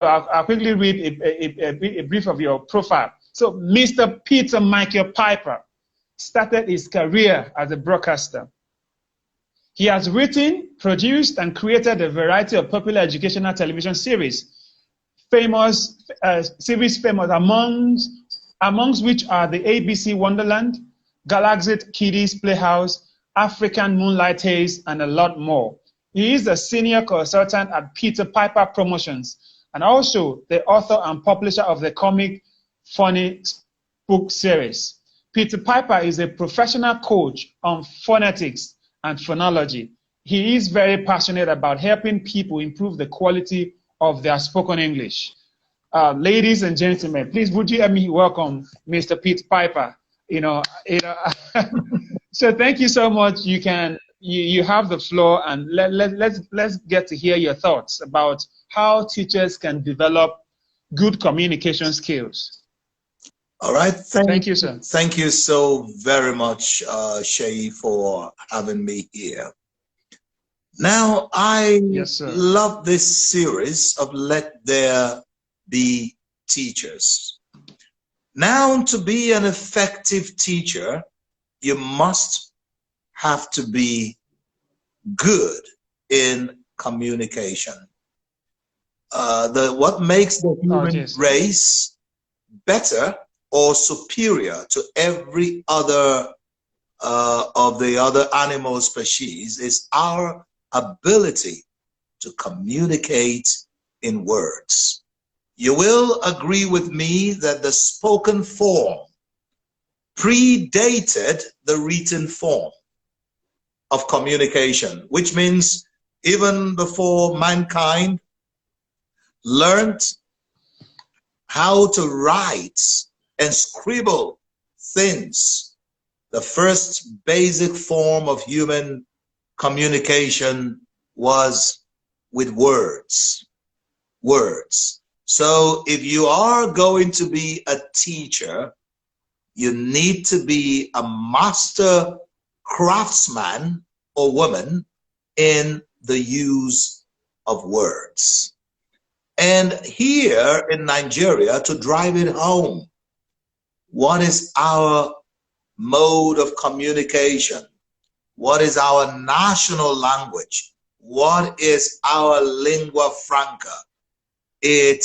I'll quickly read a brief of your profile. So Mr. Peter Michael Piper started his career as a broadcaster. He has written, produced, and created a variety of popular educational television series, famous amongst which are the ABC Wonderland, Galaxy Kiddies Playhouse, African Moonlight Haze, and a lot more. He is a senior consultant at Peter Piper Promotions and also the author and publisher of the comic Funny book series. Peter Piper is a professional coach on phonetics and phonology. He is very passionate about helping people improve the quality of their spoken English. Ladies and gentlemen, please would you help me welcome Mr. Pete Piper? So thank you so much. You have the floor, and let's get to hear your thoughts about how teachers can develop good communication skills. All right. Thank you, sir. Thank you so very much, Shay, for having me here. Now, I love this series of Let There Be Teachers. Now, to be an effective teacher, you must have to be good in communication. What makes the human race better or superior to every other of the other animal species is our ability to communicate in words. You will agree with me that the spoken form predated the written form of communication, which means even before mankind learned how to write and scribble things, the first basic form of human communication was with words. Words. So if you are going to be a teacher, you need to be a master craftsman or woman in the use of words. And here in Nigeria, to drive it home, what is our mode of communication? What is our national language? What is our lingua franca? It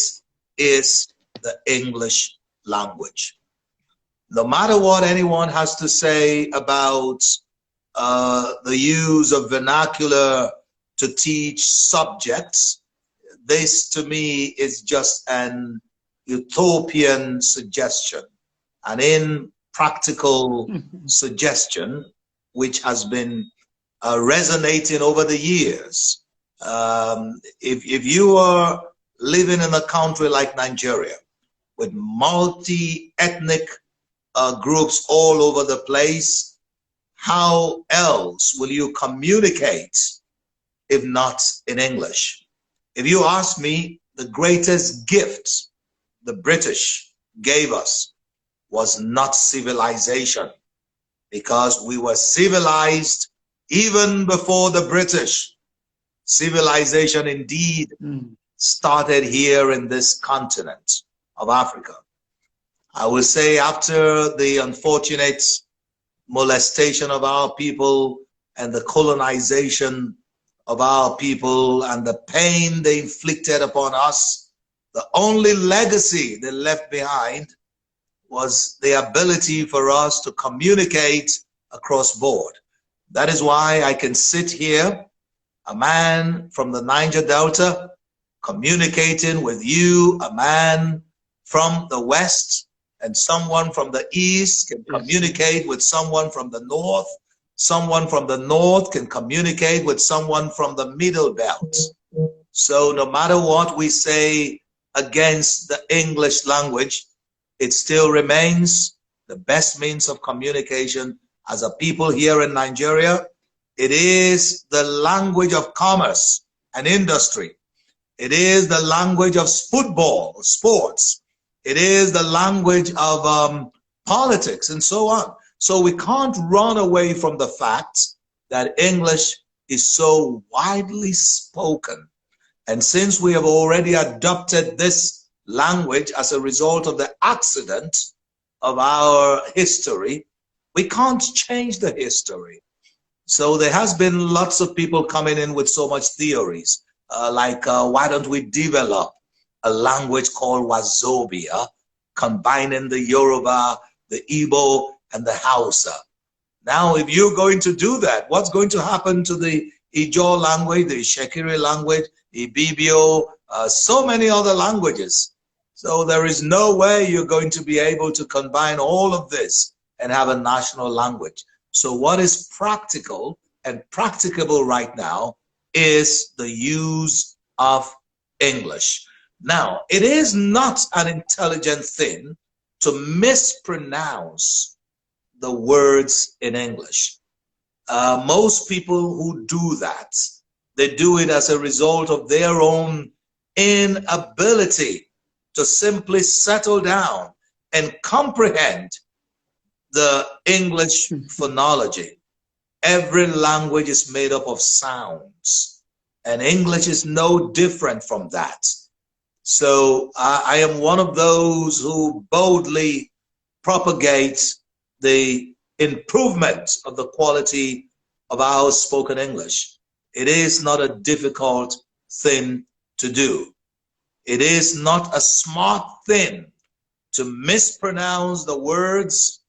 is the English language. No matter what anyone has to say about the use of vernacular to teach subjects, this to me is just an utopian suggestion, an impractical suggestion which has been resonating over the years. If you are living in a country like Nigeria with multi-ethnic groups all over the place, how else will you communicate if not in English? If you ask me, the greatest gift the British gave us was not civilization, because we were civilized even before the British. Civilization indeed started here in this continent of Africa. I will say after the unfortunate molestation of our people and the colonization of our people and the pain they inflicted upon us, the only legacy they left behind was the ability for us to communicate across board. That is why I can sit here, a man from the Niger Delta, communicating with you, a man from the West, and someone from the East can communicate with someone from the North. Someone from the North can communicate with someone from the Middle Belt. So no matter what we say against the English language, it still remains the best means of communication as a people here in Nigeria. It is the language of commerce and industry. It is the language of football, sports. It is the language of politics and so on. So we can't run away from the fact that English is so widely spoken. And since we have already adopted this language as a result of the accident of our history, we can't change the history. So there has been lots of people coming in with so much theories, why don't we develop a language called Wazobia, combining the Yoruba, the Igbo, and the Hausa. Now, if you're going to do that, what's going to happen to the Ijaw language, the Shekiri language, the Ibibio, so many other languages? So there is no way you're going to be able to combine all of this and have a national language. So what is practical and practicable right now is the use of English. Now, it is not an intelligent thing to mispronounce the words in English. Most people who do that, they do it as a result of their own inability to simply settle down and comprehend the English phonology. Every language is made up of sounds, and English is no different from that. So I am one of those who boldly propagate the improvement of the quality of our spoken English. It is not a difficult thing to do. It is not a smart thing to mispronounce the words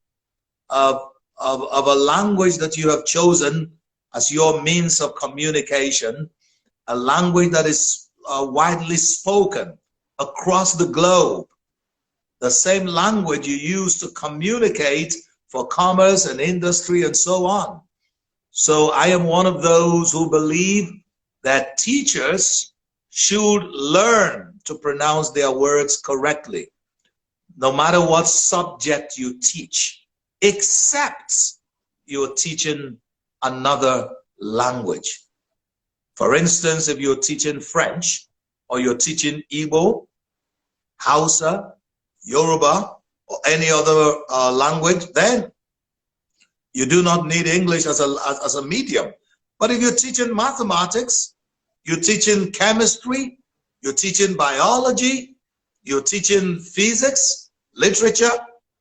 of a language that you have chosen as your means of communication, a language that is widely spoken across the globe, the same language you use to communicate for commerce and industry and so on. So I am one of those who believe that teachers should learn to pronounce their words correctly, no matter what subject you teach, except you're teaching another language. For instance, if you're teaching French, or you're teaching Igbo, Hausa, Yoruba, or any other language, then you do not need English as a medium. But if you're teaching mathematics, you're teaching chemistry, you're teaching biology, you're teaching physics, literature,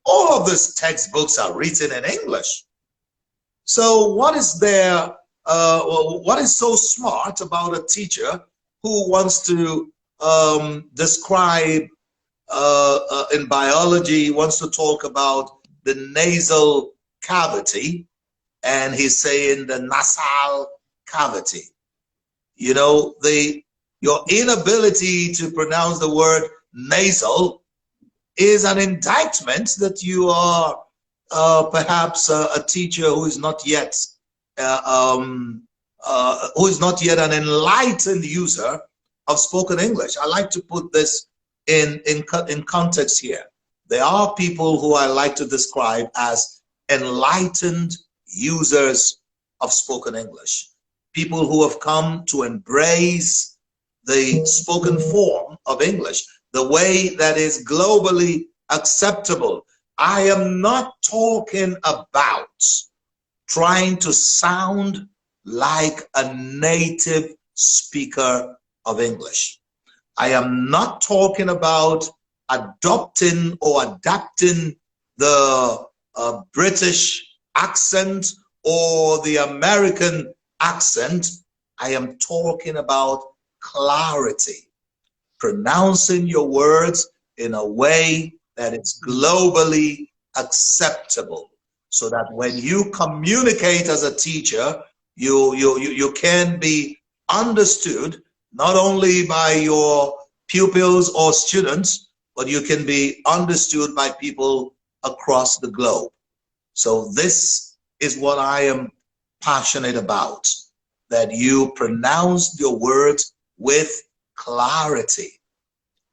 all of these textbooks are written in English. So what is there, what is so smart about a teacher who wants to describe in biology, wants to talk about the nasal cavity, and he's saying the nasal cavity? You know, your inability to pronounce the word nasal is an indictment that you are perhaps a teacher who is not yet an enlightened user of spoken English. I like to put this in context here. There are people who I like to describe as enlightened users of spoken English. People who have come to embrace the spoken form of English, the way that is globally acceptable. I am not talking about trying to sound like a native speaker of English. I am not talking about adopting or adapting the British accent or the American accent. I am talking about clarity, pronouncing your words in a way that is globally acceptable, so that when you communicate as a teacher, you can be understood not only by your pupils or students, but you can be understood by people across the globe. So this is what I am passionate about, that you pronounce your words with clarity.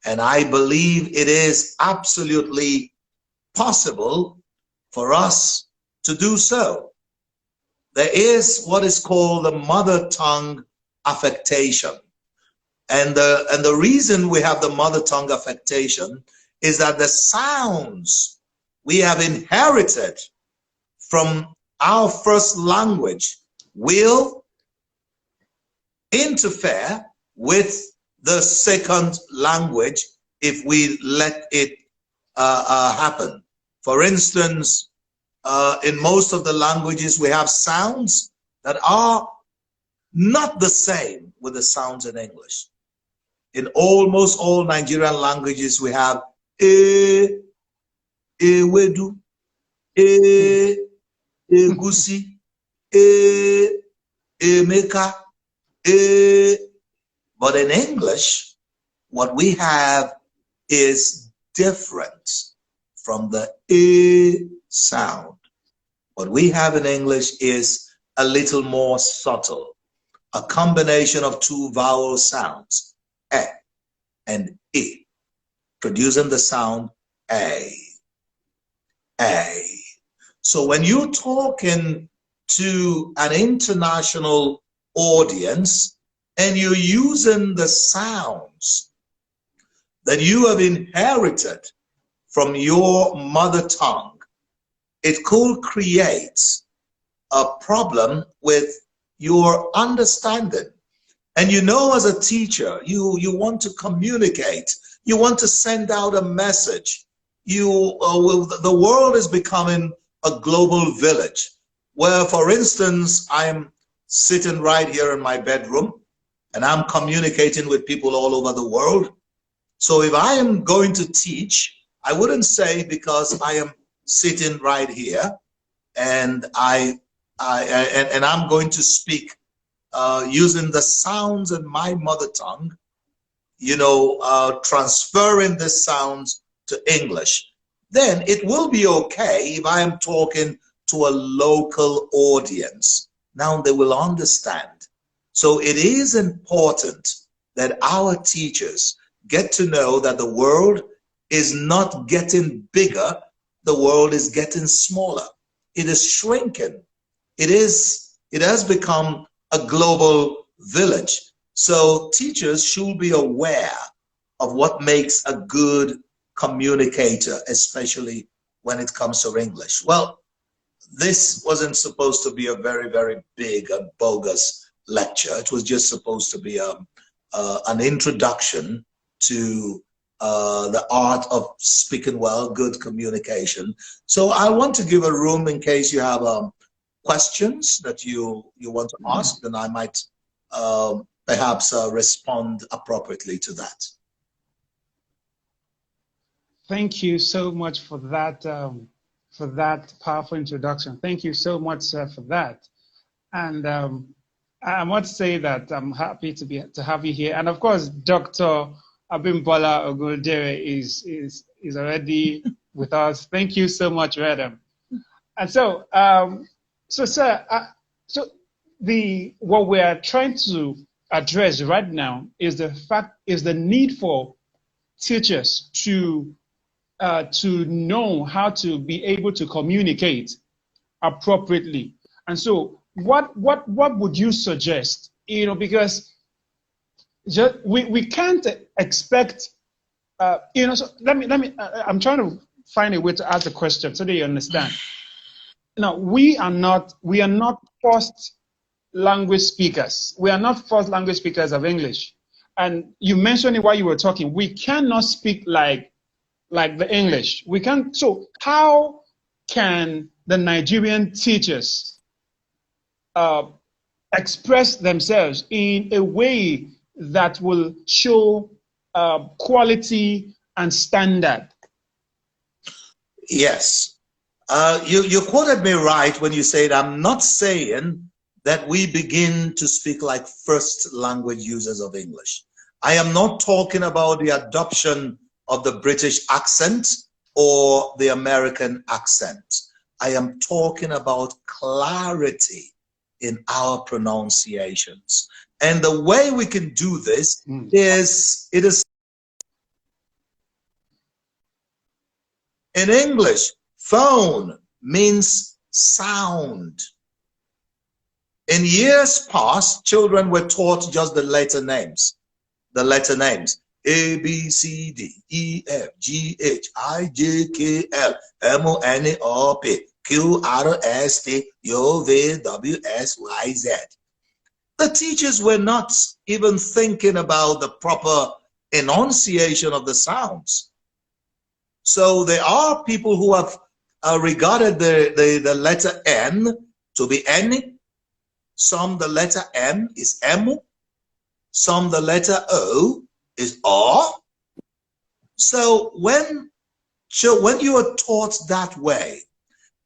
And I believe it is absolutely possible for us to do so. There is what is called the mother tongue affectation. And the reason we have the mother tongue affectation is that the sounds we have inherited from our first language will interfere with the second language if we let it happen. For instance, in most of the languages, we have sounds that are not the same with the sounds in English. In almost all Nigerian languages, we have ewedu, egusi, emeka, but in English, what we have is different from the sound. What we have in English is a little more subtle, a combination of two vowel sounds, e and I, producing the sound a. So when you're talking to an international audience and you're using the sounds that you have inherited from your mother tongue, it could create a problem with your understanding. And you know, as a teacher, you want to communicate, you want to send out a message. The world is becoming a global village where, for instance, I'm sitting right here in my bedroom and I'm communicating with people all over the world. So if I am going to teach, I wouldn't say because I am sitting right here and I'm going to speak using the sounds in my mother tongue, you know, transferring the sounds to English. Then it will be okay if I am talking to a local audience. Now they will understand. So it is important that our teachers get to know that the world is not getting bigger, the world is getting smaller. It is shrinking. It has become a global village. So teachers should be aware of what makes a good communicator, especially when it comes to English. Well, this wasn't supposed to be a very, very big and bogus lecture. It was just supposed to be an introduction to the art of speaking well, good communication. So I want to give a room in case you have questions that you want to ask, then I might perhaps respond appropriately to that. Thank you so much for that powerful introduction. Thank you so much for that. And I must say that I'm happy to have you here. And of course, Dr. Abimbola Ogundere is already with us. Thank you so much, madam. And so, sir, what we are trying to address right now is the need for teachers to know how to be able to communicate appropriately. And so, what would you suggest? You know, because we can't expect. You know, so let me. I'm trying to find a way to ask the question so that you understand. Now, we are not first language speakers. We are not first language speakers of English. And you mentioned it while you were talking. We cannot speak like the English. We can't. So how can the Nigerian teachers express themselves in a way that will show quality and standard? Yes. You quoted me right when you said, I'm not saying that we begin to speak like first language users of English. I am not talking about the adoption of the British accent or the American accent. I am talking about clarity in our pronunciations. And the way we can do this is in English, phone means sound. In years past, children were taught just the letter names. A, B, C, D, E, F, G, H, I, J, K, L, M, O, N, O, P, Q, R, S, T, U, V, W, S, Y, Z. The teachers were not even thinking about the proper enunciation of the sounds. So there are people who have regarded the letter N to be N. Some the letter M is M. Some the letter O is O. So when you are taught that way,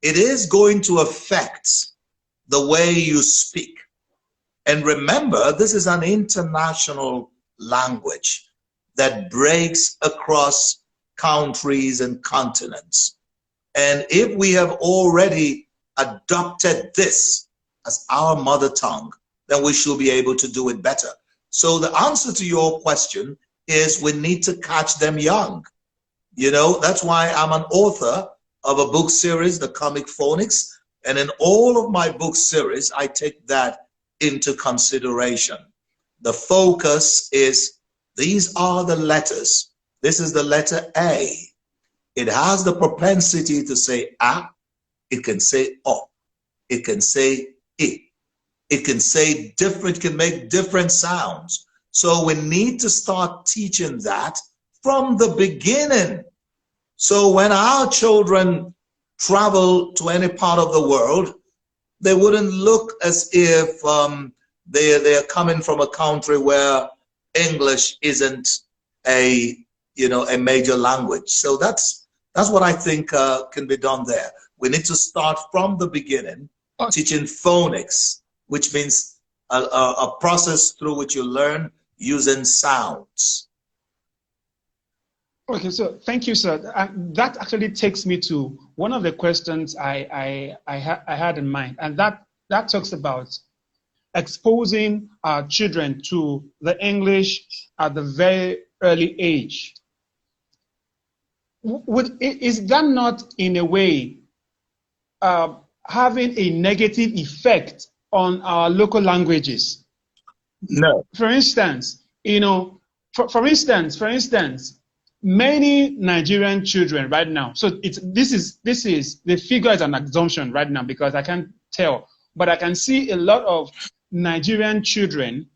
it is going to affect the way you speak. And remember, this is an international language that breaks across countries and continents. And if we have already adopted this as our mother tongue, then we should be able to do it better. So the answer to your question is we need to catch them young. You know, that's why I'm an author of a book series, The Comic Phonics. And in all of my book series, I take that into consideration. The focus is, these are the letters. This is the letter A. It has the propensity to say A. It can say O. It can say I. It can say different, can make different sounds. So we need to start teaching that from the beginning. So when our children travel to any part of the world, they wouldn't look as if they're coming from a country where English isn't a major language. So that's what I think can be done there. We need to start from the beginning, teaching phonics, which means a process through which you learn using sounds. Okay, so thank you, sir. That actually takes me to one of the questions I had in mind, and that talks about exposing our children to the English at the very early age. Is that not, in a way, having a negative effect on our local languages? No. For instance, for instance, many Nigerian children right now. So this is the figure is an assumption right now because I can't tell, but I can see a lot of Nigerian children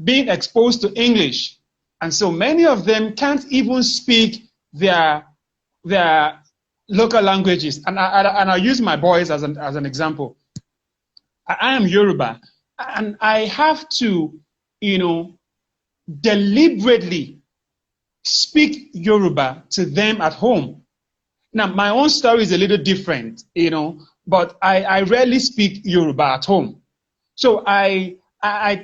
being exposed to English, and so many of them can't even speak their local languages. And I use my boys as an example. I am Yoruba, and I have to, deliberately speak Yoruba to them at home. Now, my own story is a little different, but I rarely speak Yoruba at home. So I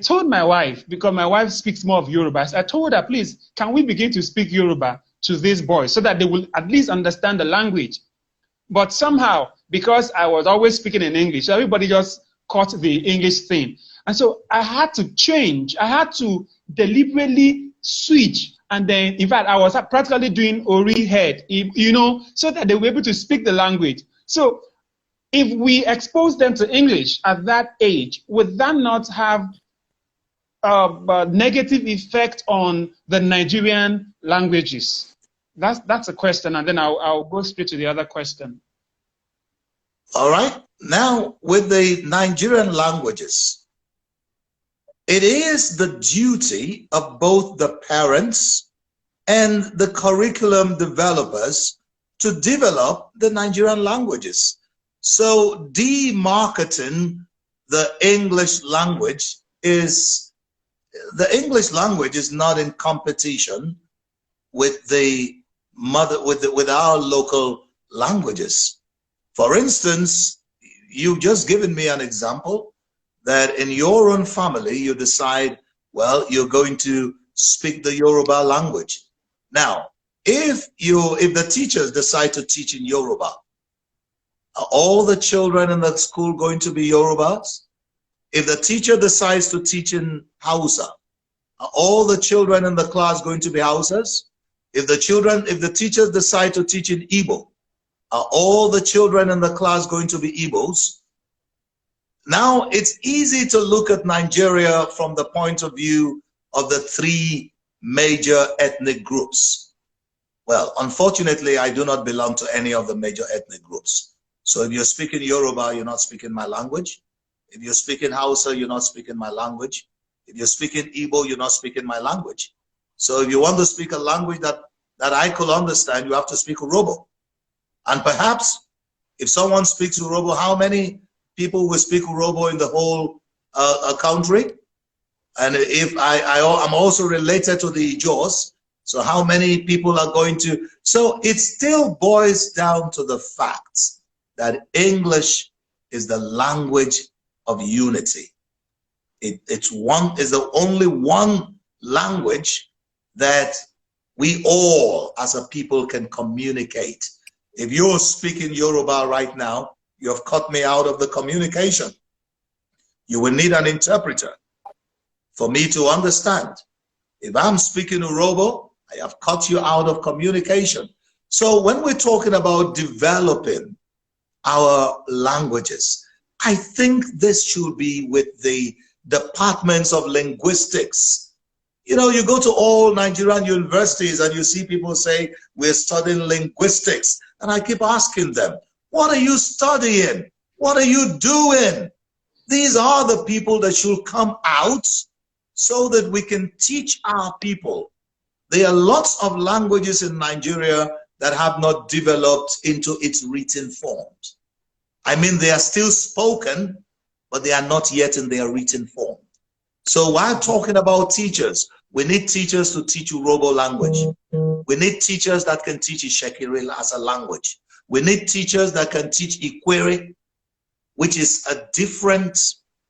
told my wife, because my wife speaks more of Yoruba, I told her, please, can we begin to speak Yoruba to these boys so that they will at least understand the language? But somehow, because I was always speaking in English, everybody just caught the English thing. And so I had to change. I had to deliberately switch. And then, in fact, I was practically doing Ori head, so that they were able to speak the language. So if we expose them to English at that age, would that not have a negative effect on the Nigerian languages? That's a question, and then I'll go straight to the other question. All right. Now, with the Nigerian languages, it is the duty of both the parents and the curriculum developers to develop the Nigerian languages. So demarketing the English language is not in competition with with our local languages. For instance, you've just given me an example that in your own family, you decide, well, you're going to speak the Yoruba language. Now, if the teachers decide to teach in Yoruba, are all the children in that school going to be Yorubas? If the teacher decides to teach in Hausa, are all the children in the class going to be Hausas? If the teachers decide to teach in Igbo, are all the children in the class going to be Igbos? Now, it's easy to look at Nigeria from the point of view of the three major ethnic groups. Well, unfortunately, I do not belong to any of the major ethnic groups. So if you're speaking Yoruba, you're not speaking my language. If you're speaking Hausa, you're not speaking my language. If you're speaking Igbo, you're not speaking my language. So if you want to speak a language that I could understand, you have to speak Urobo. And perhaps if someone speaks Urobo, how many people will speak Urobo in the whole country? And if I'm also related to the Ijos, so how many people are going to? So it still boils down to the fact that English is the language of unity. It's the only one language that we all as a people can communicate. If you're speaking Yoruba right now, you have cut me out of the communication. You will need an interpreter for me to understand. If I'm speaking Urobo, I have cut you out of communication. So when we're talking about developing our languages, I think this should be with the departments of linguistics. You know, you go to all Nigerian universities and you see people say, we're studying linguistics. And I keep asking them, what are you studying? What are you doing? These are the people that should come out so that we can teach our people. There are lots of languages in Nigeria that have not developed into its written forms. I mean, they are still spoken, but they are not yet in their written form. So while talking about teachers, we need teachers to teach Urobo language. We need teachers that can teach Ishekiri as a language. We need teachers that can teach Ikwere, which is a different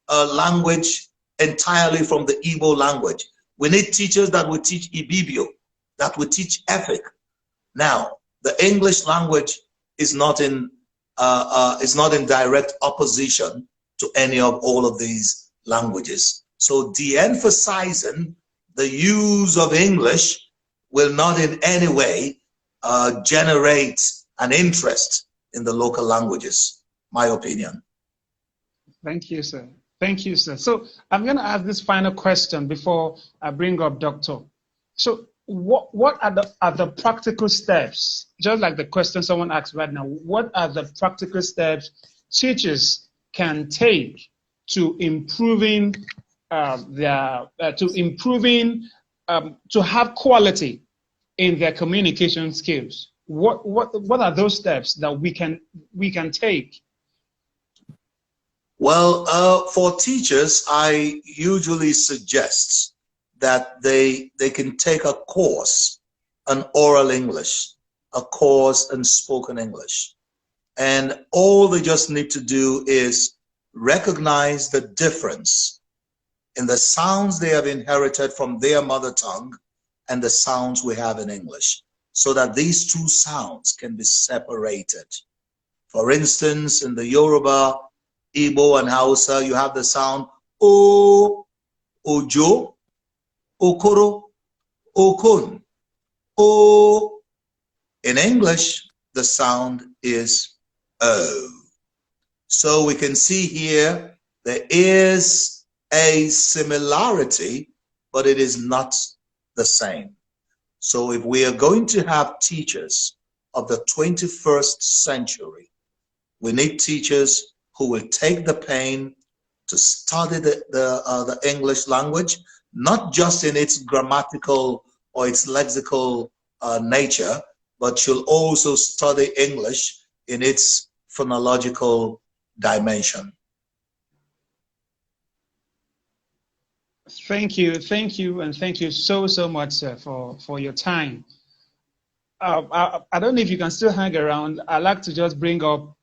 language entirely from the Igbo language. We need teachers that will teach Ibibio, that will teach Efik. Now, the English language is not in direct opposition to any of all of these languages. So de-emphasizing the use of English will not in any way generate an interest in the local languages, my opinion. Thank you, sir. Thank you, sir. So I'm going to ask this final question before I bring up Doctor. So what are the practical steps, just like the question someone asked right now, what are the practical steps teachers can take to improving to have quality in their communication skills? What are those steps that we can take? Well, for teachers, I usually suggest that they can take a course, an oral English, a course in spoken English. And all they just need to do is recognize the difference in the sounds they have inherited from their mother tongue and the sounds we have in English, so that these two sounds can be separated. For instance, in the Yoruba, Igbo, and Hausa, you have the sound O, Ojo, Okoro, Okun, O. In English, the sound is O. So we can see here there is a similarity, but it is not the same. So if we are going to have teachers of the 21st century, we need teachers who will take the pain to study the English language, not just in its grammatical or its lexical nature, but should also study English in its phonological dimension. Thank you, and thank you so much, sir, for your time. I don't know if you can still hang around. I'd like to just bring up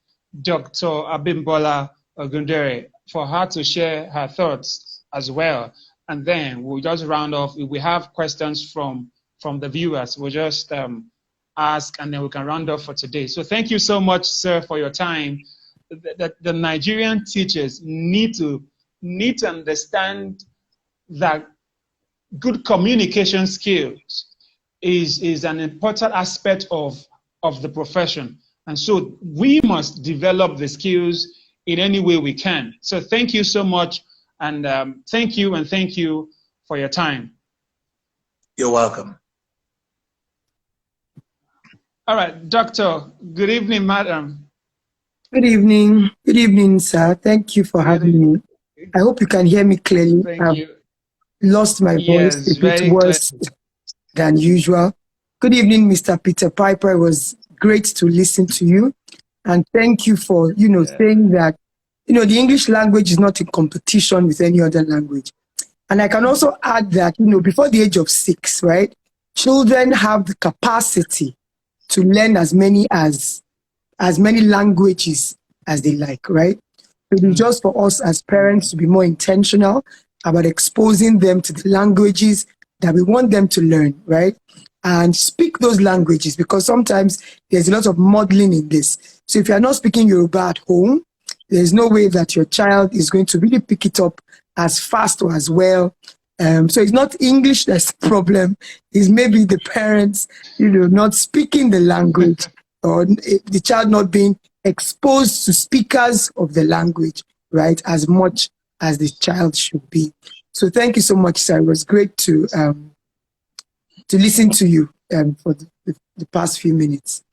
Dr. Abimbola Ogundere for her to share her thoughts as well. And then we'll just round off. If we have questions from the viewers, we'll just ask, and then we can round off for today. So thank you so much, sir, for your time. The Nigerian teachers need to understand that good communication skills is an important aspect of the profession. And so we must develop the skills in any way we can. So thank you so much. And thank you for your time. You're welcome. All right, Doctor. Good evening, madam. Good evening. Good evening, sir. Thank you for having me. I hope you can hear me clearly. Thank you. Lost my voice Yes, a bit very worse than usual. Good evening, Mr. Peter Piper. It was great to listen to you. And thank you for, saying that, the English language is not in competition with any other language. And I can also add that, before the age of 6, right, children have the capacity to learn as many languages as they like, right? It is just for us as parents to be more intentional about exposing them to the languages that we want them to learn, right? And speak those languages, because sometimes there's a lot of modeling in this. So if you're not speaking Yoruba at home, there's no way that your child is going to really pick it up as fast or as well. So it's not English that's the problem. It's maybe the parents, not speaking the language, or the child not being exposed to speakers of the language, right, as much as the child should be. So thank you so much, sir. It was great to listen to you for the past few minutes,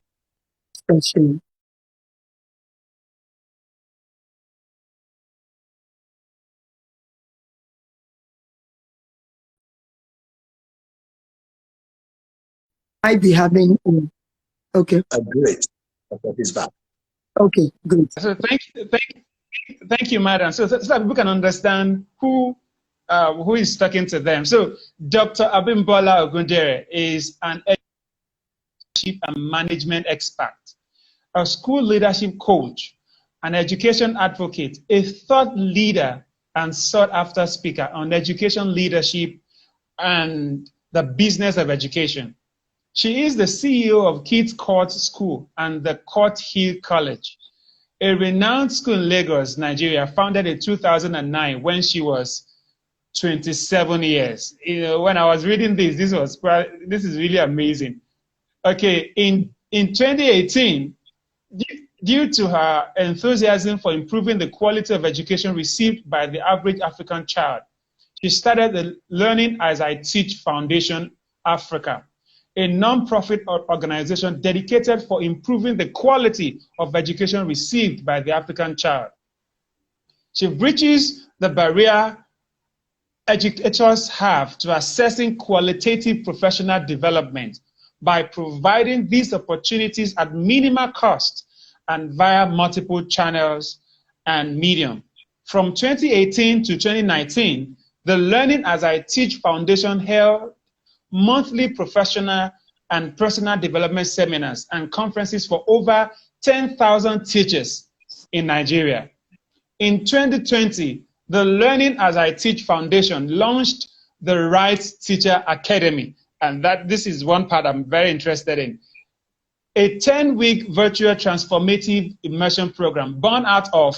especially. I'd be having, okay. Great. He's back. Okay, good. So thank you, madam. So that people can understand who is talking to them. So Dr. Abimbola Ogundere is an leadership and management expert, a school leadership coach, an education advocate, a thought leader and sought after speaker on education leadership and the business of education. She is the CEO of Kids Court School and the Court Hill College, a renowned school in Lagos, Nigeria, founded in 2009 when she was 27 years. When I was reading this, this is really amazing. Okay, in 2018, due to her enthusiasm for improving the quality of education received by the average African child, she started the Learning as I Teach Foundation Africa, a non-profit organization dedicated for improving the quality of education received by the African child. She breaches the barrier educators have to assessing qualitative professional development by providing these opportunities at minimal cost and via multiple channels and medium. From 2018 to 2019, the Learning as I Teach Foundation held monthly professional and personal development seminars and conferences for over 10,000 teachers in Nigeria. In 2020, the Learning as I Teach Foundation launched the Right Teacher Academy, and this is one part I'm very interested in. A 10-week virtual transformative immersion program born out of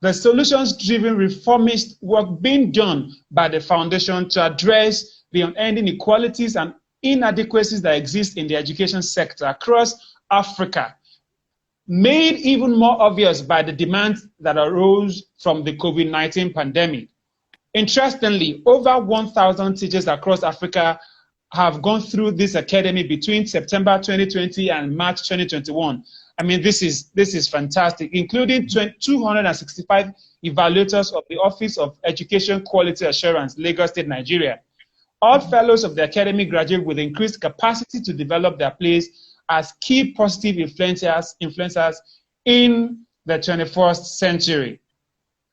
the solutions-driven reformist work being done by the foundation to address the unending inequalities and inadequacies that exist in the education sector across Africa, made even more obvious by the demands that arose from the COVID-19 pandemic. Interestingly, over 1,000 teachers across Africa have gone through this academy between September 2020 and March 2021. I mean, this is fantastic, including 265 evaluators of the Office of Education Quality Assurance, Lagos State, Nigeria. All fellows of the academy graduate with increased capacity to develop their place as key positive influencers in the 21st century.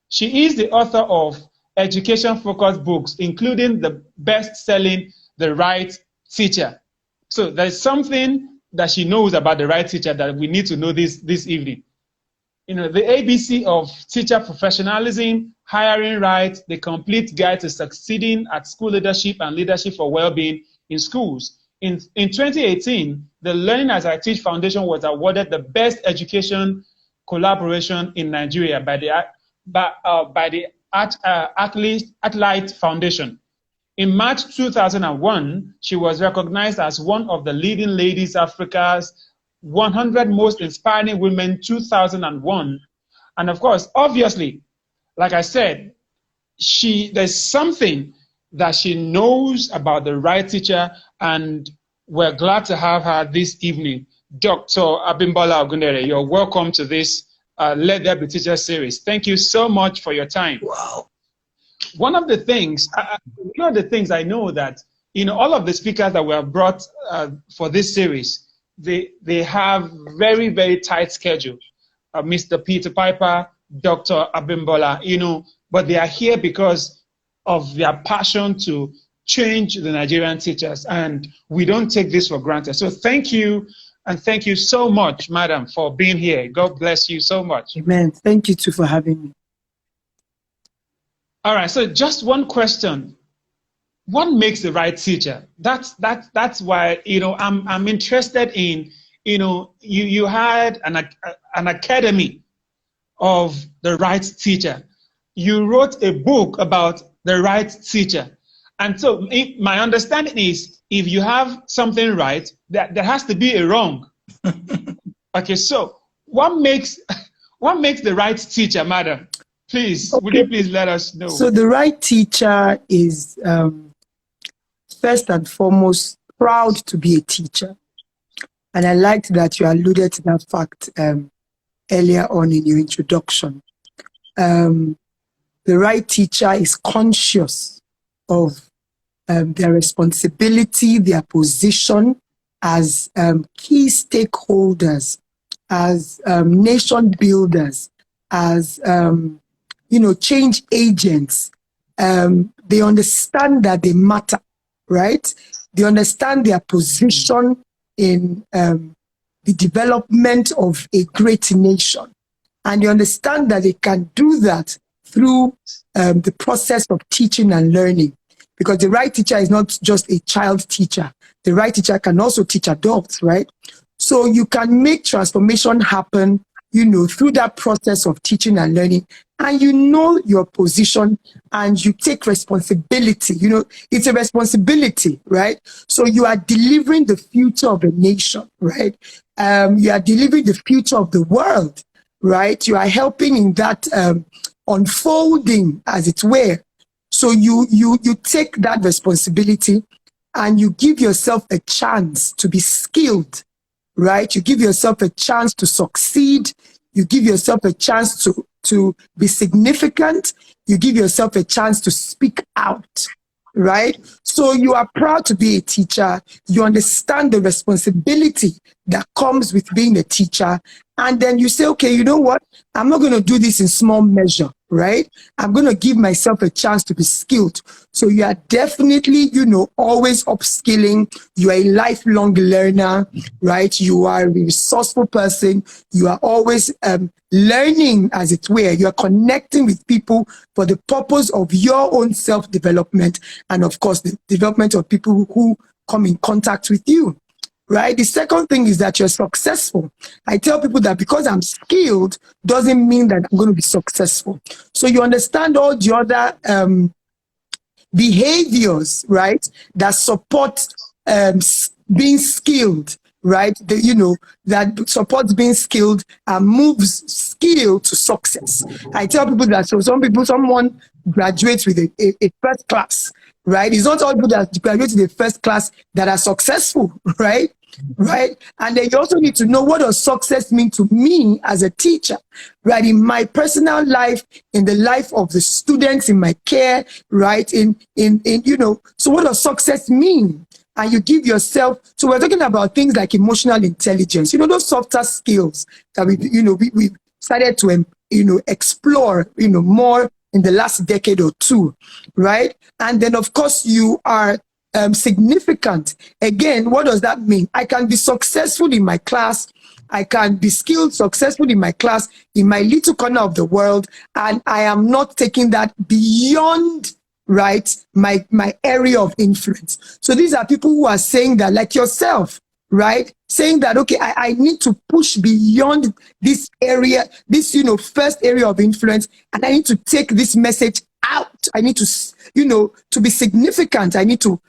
She is the author of education-focused books, including the best-selling The Right Teacher. So there's something that she knows about the right teacher that we need to know this evening. The ABC of teacher professionalism, hiring right, the complete guide to succeeding at school leadership and leadership for well-being in schools. In 2018, the Learning as I Teach Foundation was awarded the best education collaboration in Nigeria by the Athlete Foundation. In March 2001, she was recognized as one of the leading ladies Africa's 100 most inspiring women 2001. And of course, obviously, like I said, there's something that she knows about the right teacher, and we're glad to have her this evening. Dr. Abimbola Ogundere, you're welcome to this Let There Be Teachers series. Thank you so much for your time. Wow. One of the things I know that, all of the speakers that were brought for this series, they have very, very tight schedule. Mr. Peter Piper, Dr. Abimbola, but they are here because of their passion to change the Nigerian teachers, and we don't take this for granted. So thank you, and thank you so much, madam, for being here. God bless you so much. Amen. Thank you too for having me. All right, so just one question. What makes the right teacher? That's why, I'm interested in, you had an academy of the right teacher. You wrote a book about the right teacher. And so my understanding is, if you have something right, there has to be a wrong. Okay, so what makes the right teacher, madam? Please, okay. Would you please let us know? So the right teacher is, first and foremost, proud to be a teacher. And I liked that you alluded to that fact earlier on in your introduction. The right teacher is conscious of their responsibility, their position as key stakeholders, as nation builders, as change agents. They understand that they matter, right? They understand their position in the development of a great nation. And they understand that they can do that through the process of teaching and learning. Because the right teacher is not just a child teacher. The right teacher can also teach adults, right? So you can make transformation happen, through that process of teaching and learning. And your position and you take responsibility. It's a responsibility, right? So you are delivering the future of a nation, right? You are delivering the future of the world, right? You are helping in that unfolding, as it were. So you take that responsibility and you give yourself a chance to be skilled, right? You give yourself a chance to succeed. You give yourself a chance to be significant. You give yourself a chance to speak out, right? So you are proud to be a teacher. You understand the responsibility that comes with being a teacher. And then you say, okay, you know what? I'm not going to do this in small measure, right? I'm going to give myself a chance to be skilled. So you are definitely, always upskilling. You are a lifelong learner, right? You are a resourceful person. You are always learning, as it were. You are connecting with people for the purpose of your own self-development and, of course, the development of people who come in contact with you. Right? The second thing is that you're successful. I tell people that because I'm skilled doesn't mean that I'm going to be successful. So you understand all the other behaviors, right, that support being skilled, right? That supports being skilled and moves skill to success. I tell people that someone graduates with a first class, right? It's not all people that graduate with a first class that are successful, right? Right? And then you also need to know, what does success mean to me as a teacher, right? In my personal life, in the life of the students in my care, right? So what does success mean? And you give yourself, so we're talking about things like emotional intelligence, those softer skills that we started to, explore, more in the last decade or two, right? And then, of course, you are significant. Again, what does that mean? I can be successful in my class. I can be skilled, successful in my class, in my little corner of the world, and I am not taking that beyond, right, my area of influence. So these are people who are saying that, like yourself, right? Saying that, okay, I need to push beyond this area, this, first area of influence, and I need to take this message out. I need to, to be significant. I need to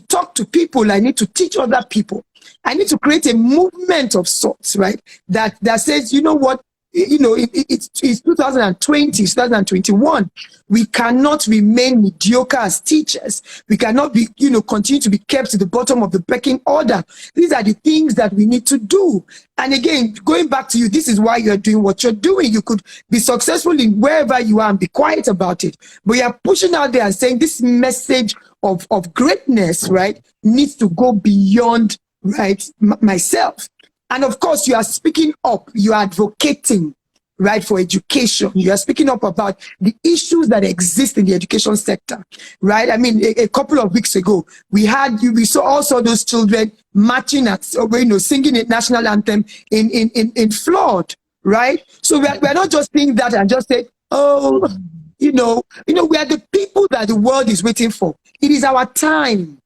talk to people. I need to teach other people. I need to create a movement of sorts, right? That says, you know what? it's 2020, 2021. We cannot remain mediocre as teachers. We cannot be, continue to be kept to the bottom of the pecking order. These are the things that we need to do. And again, going back to you, this is why you're doing what you're doing. You could be successful in wherever you are and be quiet about it. But you're pushing out there and saying this message of greatness, right, needs to go beyond, right, myself. And of course, you are speaking up, you are advocating, right, for education. You are speaking up about the issues that exist in the education sector, right? I mean, a couple of weeks ago, we saw also those children marching at, singing a national anthem in flood, right? So we are not just saying that and just say, oh, we are the people that the world is waiting for. It is our time.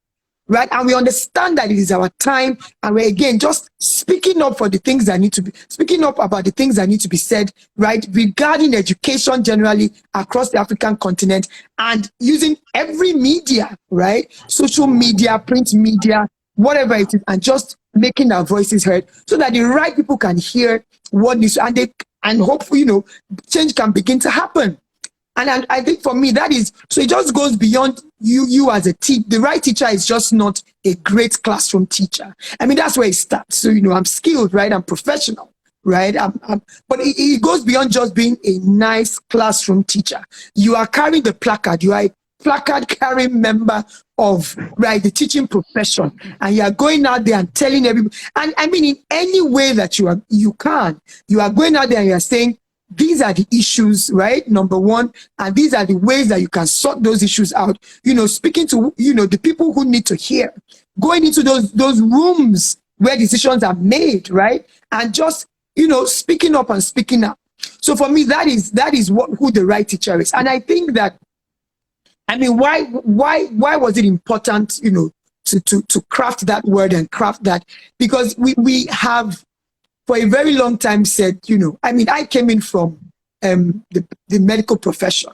Right, and we understand that it is our time, and we're again just speaking up for the things that need to be speaking up about the things that need to be said, right, regarding education generally across the African continent, and using every media, right, social media, print media, whatever it is, and just making our voices heard so that the right people can hear what needs, and hopefully, change can begin to happen. And I think for me, that is, so it just goes beyond you as a teacher. The right teacher is just not a great classroom teacher. I mean, that's where it starts. So, I'm skilled, right? I'm professional, right? But it goes beyond just being a nice classroom teacher. You are carrying the placard. You are a placard carrying member of, right, the teaching profession. And you are going out there and telling everybody. And I mean, in any way that you can, you are going out there and you are saying, these are the issues, right? Number one, and these are the ways that you can sort those issues out. Speaking to, the people who need to hear, going into those rooms where decisions are made, right? And just, speaking up and speaking up. So for me, that is who the right teacher is. And I think that, I mean, why was it important, to craft that word and craft that? Because we have, for a very long time said, I mean, I came in from the medical profession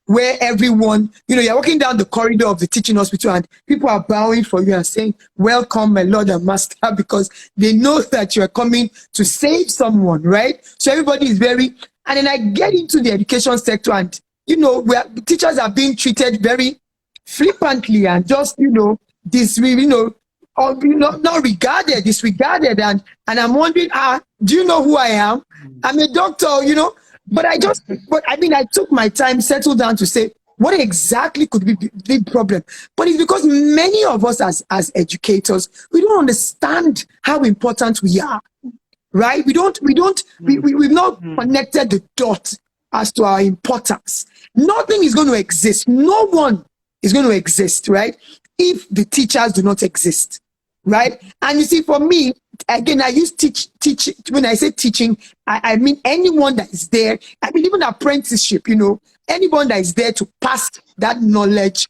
where everyone, you're walking down the corridor of the teaching hospital and people are bowing for you and saying, welcome, my Lord and Master, because they know that you're coming to save someone, right? So everybody is and then I get into the education sector and, where teachers are being treated very flippantly and just, or not regarded, disregarded, and I'm wondering, do you know who I am? I'm a doctor, but I took my time, settled down to say, what exactly could be the problem? But it's because many of us as educators, we don't understand how important we are, right? We've not connected the dots as to our importance. Nothing is going to exist. No one is going to exist, right, if the teachers do not exist. Right. And you see, for me, again, I use teach. When I say teaching, I mean anyone that is there. I mean, even apprenticeship, anyone that is there to pass that knowledge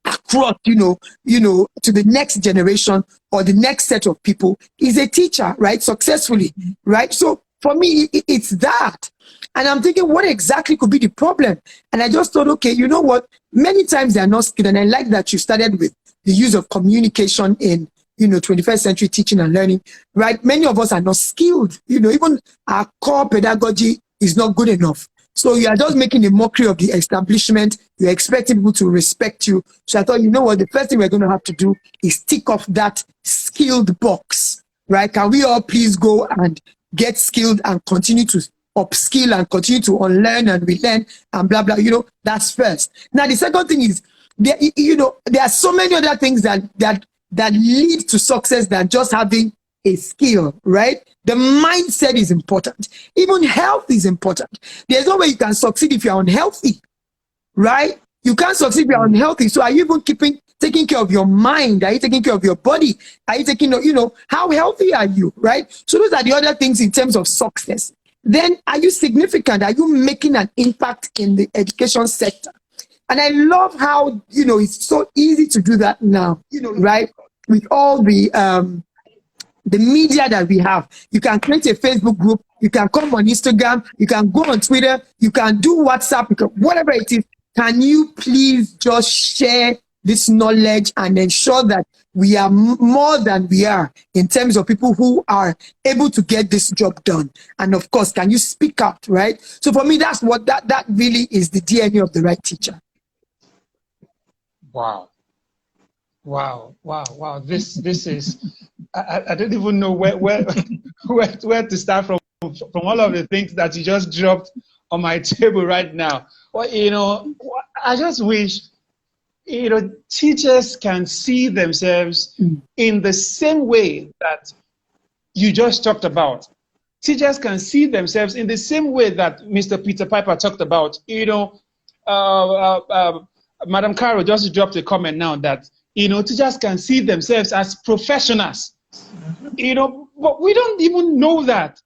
across, to the next generation or the next set of people is a teacher, right? Successfully, right? So for me, it's that. And I'm thinking, what exactly could be the problem? And I just thought, okay, you know what? Many times they are not skilled. And I like that you started with the use of communication in, 21st century teaching and learning, right? Many of us are not skilled. Even our core pedagogy is not good enough. So you are just making a mockery of the establishment. You're expecting people to respect you. So I thought, you know what? The first thing we're going to have to do is tick off that skilled box, right? Can we all please go and get skilled and continue to upskill and continue to unlearn and relearn and blah, blah, that's first. Now, the second thing is, there are so many other things that lead to success than just having a skill, right? The mindset is important. Even health is important. There's no way you can succeed if you're unhealthy, right? You can't succeed if you're unhealthy. So are you even taking care of your mind? Are you taking care of your body? Are you taking, how healthy are you, right? So those are the other things in terms of success. Then are you significant? Are you making an impact in the education sector? And I love how, it's so easy to do that now, right? With all the media that we have. You can create a Facebook group. You can come on Instagram. You can go on Twitter. You can do WhatsApp. Whatever it is. Can you please just share this knowledge and ensure that we are more than we are in terms of people who are able to get this job done. And of course, can you speak out, right? So for me, that's what that really is the DNA of the right teacher. Wow. Wow, wow, wow. This is, I don't even know where to start from all of the things that you just dropped on my table right now. Well, you know, I just wish, you know, teachers can see themselves in the same way that you just talked about. Teachers can see themselves in the same way that Mr. Peter Piper talked about. You know, Madam Carol just dropped a comment now that, you know, teachers can see themselves as professionals. You know, but we don't even know that.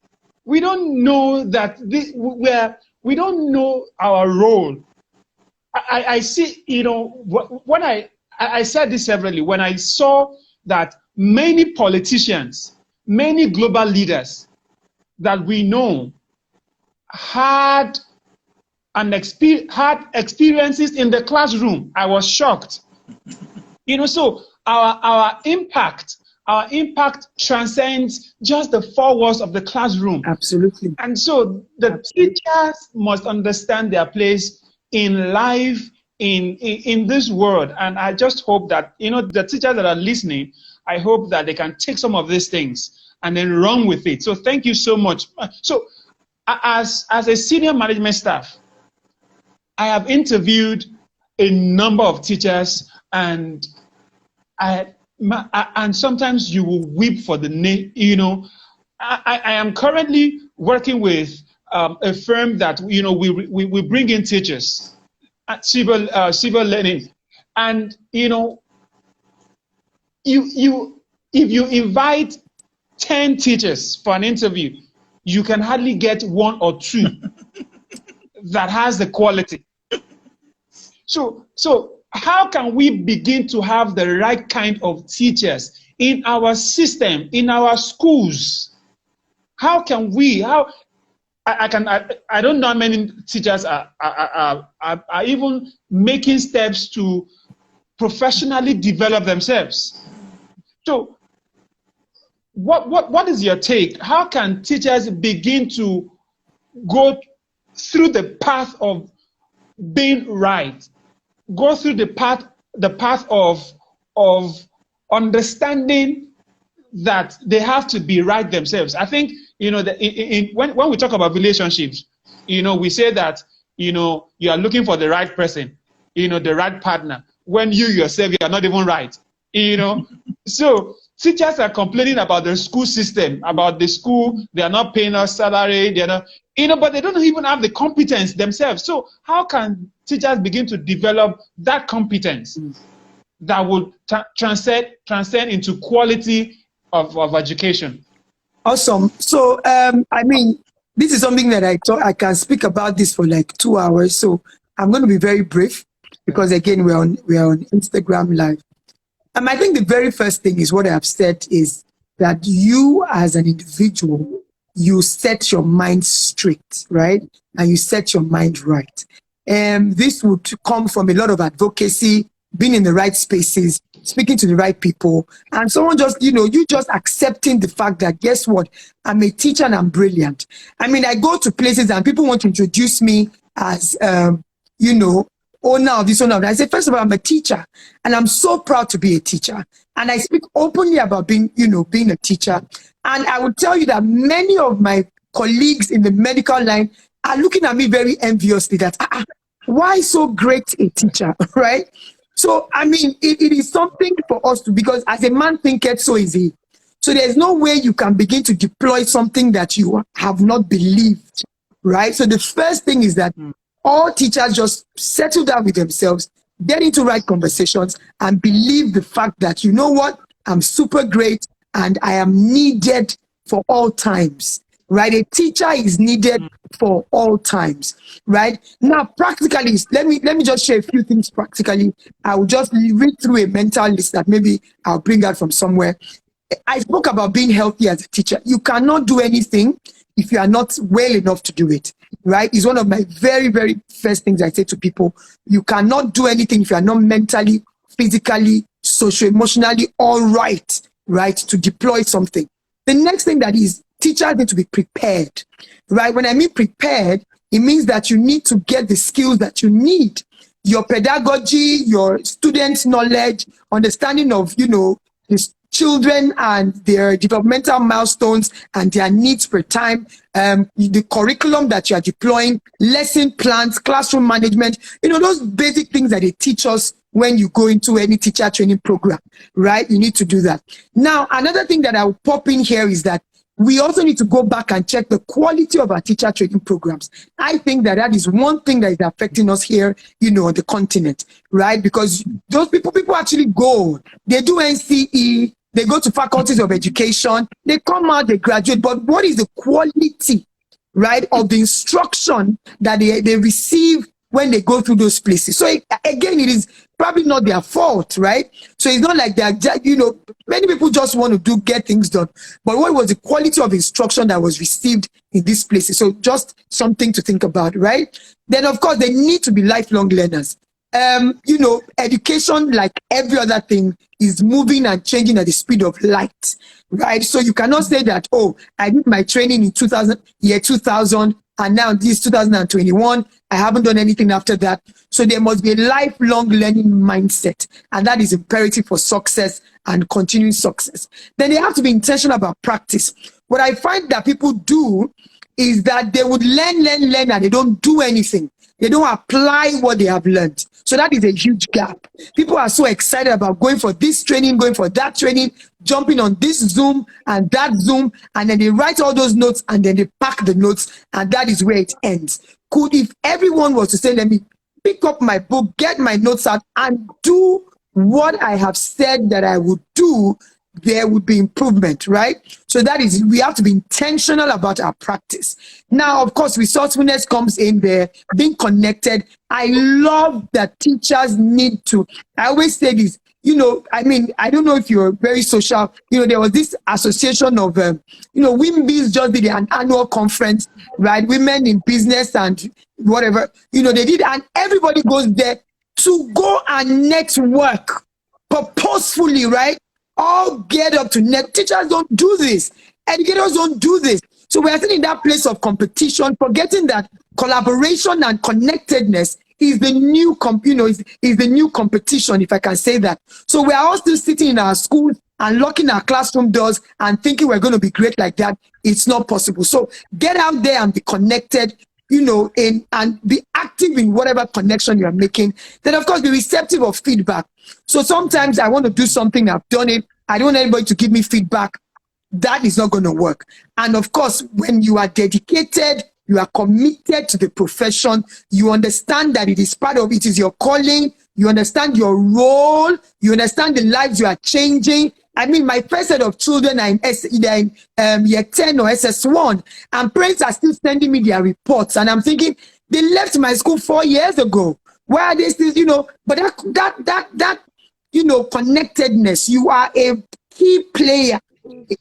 We don't know that we don't know our role. I see, you know, when I said this severally, when I saw that many politicians, many global leaders that we know had experiences in the classroom, I was shocked. You know, so our impact transcends just the four walls of the classroom. Absolutely. And so the teachers must understand their place in life, in this world. And I just hope that, you know, the teachers that are listening, I hope that they can take some of these things and then run with it. So thank you so much. So as a senior management staff, I have interviewed a number of teachers, and and sometimes you will weep for the name. You know, I am currently working with a firm that, you know, we bring in teachers at civil learning, and you know, if you invite 10 teachers for an interview, you can hardly get 1 or 2 that has the quality. So how can we begin to have the right kind of teachers in our system, in our schools? How can we? I don't know how many teachers are even making steps to professionally develop themselves. So what is your take? How can teachers begin to go through the path of being right? Go through the path of understanding that they have to be right themselves. I think, you know, when we talk about relationships, you know, we say that, you know, you are looking for the right person, you know, the right partner, when you yourself, you are not even right, you know. So teachers are complaining about the school system, about the school, they are not paying us salary, they're not, you know, but they don't even have the competence themselves. So how can teachers begin to develop that competence that will transcend into quality of education? Awesome. So, I mean, this is something that I thought I can speak about this for like 2 hours. So I'm going to be very brief because again, we're on Instagram Live. I think the very first thing is what I have said is that you as an individual, you set your mind straight, right? And you set your mind right. And this would come from a lot of advocacy, being in the right spaces, speaking to the right people, and someone just, you know, you just accepting the fact that, guess what? I'm a teacher and I'm brilliant. I mean, I go to places and people want to introduce me as, you know, owner of this, owner of that. I say, first of all, I'm a teacher and I'm so proud to be a teacher. And I speak openly about being, you know, being a teacher. And I will tell you that many of my colleagues in the medical line are looking at me very enviously that, why so great a teacher, right? So, I mean, it is something for us to, because as a man thinketh, so is he. So there's no way you can begin to deploy something that you have not believed, right? So the first thing is that all teachers just settle down with themselves, get into right conversations, and believe the fact that, you know what, I'm super great and I am needed for all times, right? A teacher is needed for all times, right? Now, practically, let me just share a few things practically. I will just read through a mental list that maybe I'll bring out from somewhere. I spoke about being healthy as a teacher. You cannot do anything if you are not well enough to do it, right? It's one of my very, very first things I say to people. You cannot do anything if you are not mentally, physically, socio-emotionally all right, right, to deploy something. The next thing that is, teachers need to be prepared, right? When I mean prepared, it means that you need to get the skills that you need. Your pedagogy, your students' knowledge, understanding of, the children and their developmental milestones and their needs per time, the curriculum that you are deploying, lesson plans, classroom management, those basic things that they teach us when you go into any teacher training program, right? You need to do that. Now, another thing that I will pop in here is that we also need to go back and check the quality of our teacher training programs. I think that is one thing that is affecting us here, on the continent, right? Because those people actually go, they do NCE, they go to faculties of education, they come out, they graduate, but what is the quality, right, of the instruction that they receive when they go through those places? So again, it is probably not their fault, right? So it's not like they're, many people just want to get things done. But what was the quality of instruction that was received in these places? So just something to think about, right? Then, of course, they need to be lifelong learners. Education, like every other thing, is moving and changing at the speed of light, right? So you cannot say that, oh, I did my training in 2000, and now this 2021, I haven't done anything after that. So there must be a lifelong learning mindset, and that is imperative for success and continuing success. Then they have to be intentional about practice. What I find that people do is that they would learn, and they don't do anything. They don't apply what they have learned. So that is a huge gap. People are so excited about going for this training, going for that training, jumping on this Zoom and that Zoom, and then they write all those notes and then they pack the notes, and that is where it ends. If everyone was to say, let me pick up my book, get my notes out, and do what I have said that I would do, there would be improvement, right? So that is, we have to be intentional about our practice. Now, of course, resourcefulness comes in there, being connected. I love that teachers need to, I always say this, I don't know if you're very social, there was this association of, WIMBIS just did an annual conference, right? Women in business and whatever, they did, and everybody goes there to go and network purposefully, right? All get up to net. Teachers don't do this. Educators don't do this. So we are sitting in that place of competition, forgetting that collaboration and connectedness is the new, is the new competition, if I can say that. So we are all still sitting in our schools and locking our classroom doors and thinking we're going to be great like that. It's not possible. So get out there and be connected, and be active in whatever connection you are making. Then, of course, be receptive of feedback. So sometimes I want to do something, I've done it, I don't want anybody to give me feedback. That is not going to work. And of course, when you are dedicated, you are committed to the profession, you understand that it is part of it, is your calling, you understand your role, you understand the lives you are changing. I mean, my first set of children are in year 10 or SS1, and parents are still sending me their reports, and I'm thinking, they left my school 4 years ago. Why are they still, but that connectedness, you are a key player, a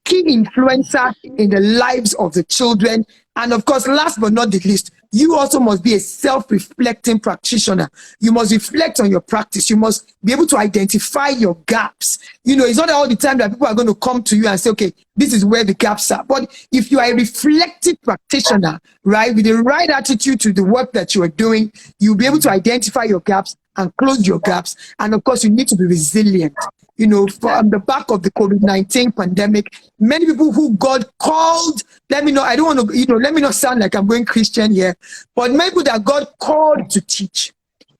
key influencer in the lives of the children. And of course, last but not the least, you also must be a self-reflecting practitioner. You must reflect on your practice. You must be able to identify your gaps. It's not all the time that people are going to come to you and say, okay, this is where the gaps are. But if you are a reflective practitioner, right, with the right attitude to the work that you are doing, you'll be able to identify your gaps and close your gaps. And of course, you need to be resilient. From the back of the COVID-19 pandemic, many people who God called, let me know, I don't want to, let me not sound like I'm going Christian here, but many people that God called to teach,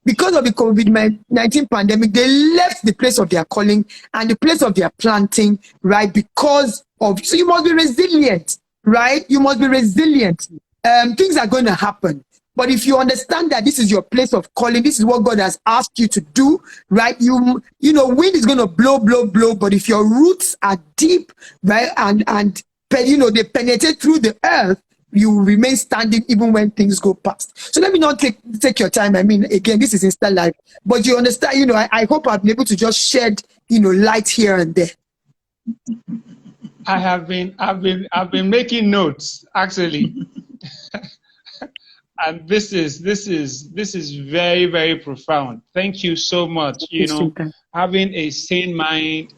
because of the COVID-19 pandemic, they left the place of their calling and the place of their planting, right? So you must be resilient, right? You must be resilient. Things are going to happen. But if you understand that this is your place of calling, this is what God has asked you to do, right? Wind is going to blow, but if your roots are deep, right, and they penetrate through the earth, you will remain standing even when things go past. So let me not take your time. I mean, again, this is Insta Live, but you understand, I hope I've been able to just shed, light here and there. I've been making notes, actually. And this is very, very profound. Thank you so much. Having a sane mind,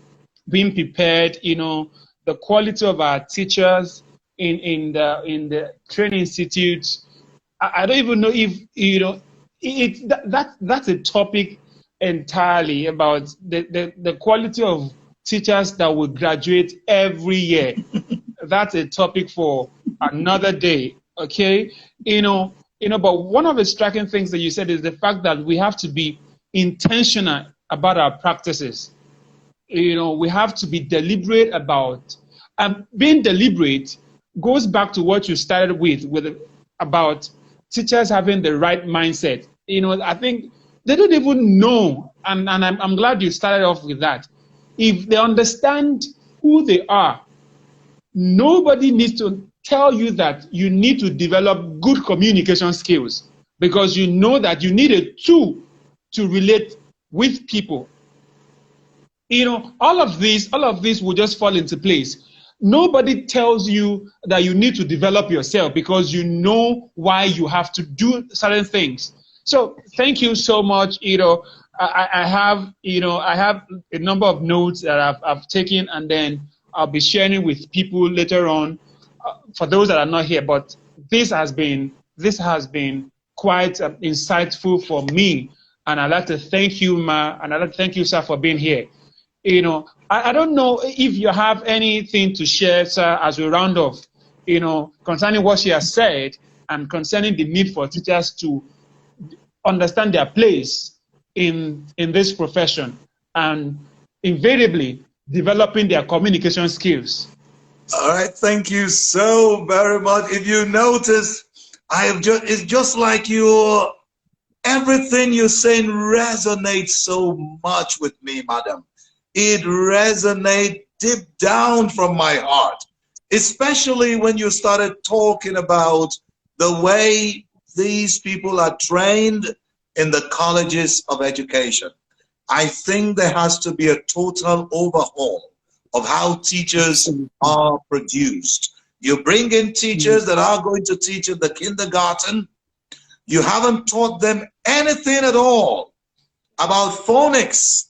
being prepared, the quality of our teachers in the training institutes. I don't even know if that's a topic entirely about the quality of teachers that will graduate every year. That's a topic for another day. Okay, but one of the striking things that you said is the fact that we have to be intentional about our practices. We have to be deliberate about, and being deliberate goes back to what you started with about teachers having the right mindset. I think they don't even know, and I'm glad you started off with that. If they understand who they are, nobody needs to tell you that you need to develop good communication skills, because you know that you need a tool to relate with people. All of this will just fall into place. Nobody tells you that you need to develop yourself, because you know why you have to do certain things. So thank you so much. I have a number of notes that I've taken, and then I'll be sharing with people later on for those that are not here. But this has been quite insightful for me, and I'd like to thank you, Ma, and I'd like to thank you, sir, for being here. I don't know if you have anything to share, sir, as we round off, concerning what she has said and concerning the need for teachers to understand their place in this profession and invariably developing their communication skills. All right, thank you so very much. If you notice, it's just like everything you're saying resonates so much with me, madam. It resonates deep down from my heart, especially when you started talking about the way these people are trained in the colleges of education. I think there has to be a total overhaul of how teachers are produced. You bring in teachers that are going to teach in the kindergarten. You haven't taught them anything at all about phonics.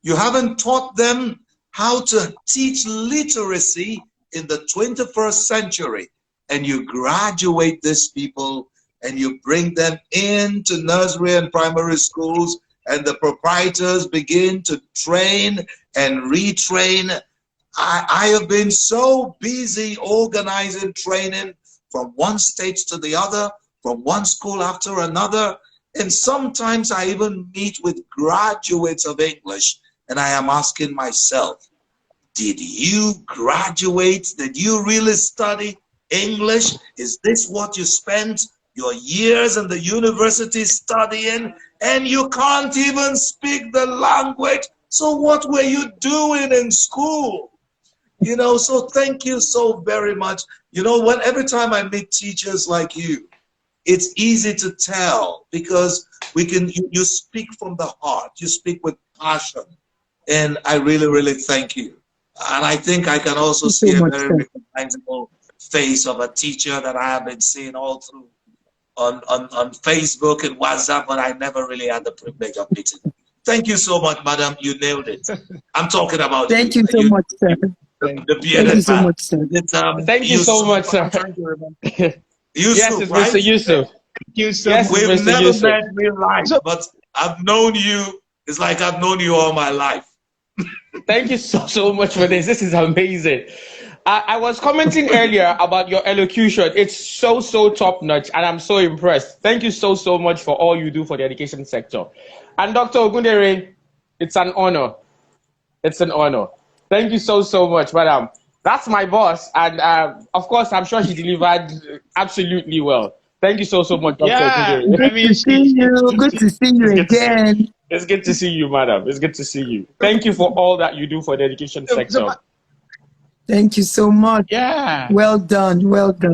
You haven't taught them how to teach literacy in the 21st century. And you graduate these people and you bring them into nursery and primary schools, and the proprietors begin to train and retrain. I have been so busy organizing training from one state to the other, from one school after another. And sometimes I even meet with graduates of English, and I am asking myself, did you graduate? Did you really study English? Is this what you spent your years in the university studying, and you can't even speak the language? So what were you doing in school? So thank you so very much. Every time I meet teachers like you, it's easy to tell, because you speak from the heart, you speak with passion, and I really, really thank you. And I think I can also see a very recognizable face of a teacher that I have been seeing all through on Facebook and WhatsApp, but I never really had the privilege of meeting. Thank you so much, madam. You nailed it. I'm talking about you. Thank you so much, sir. Thank you so much, sir. Thank you so much, sir. Yusuf, yes, right? Mr. Yusuf. Yes, we've never met in real life, but I've known you. It's like I've known you all my life. Thank you so much for this. This is amazing. I was commenting earlier about your elocution. It's so top notch, and I'm so impressed. Thank you so much for all you do for the education sector. And Dr. Ogundere, it's an honor. It's an honor. Thank you so much, madam. That's my boss, and of course, I'm sure she delivered absolutely well. Thank you so much, Dr. Ogundere. Good to see you. Good to see you again. It's good to see you, madam. It's good to see you. Thank you for all that you do for the education sector. Thank you so much. Yeah. Well done. Well done.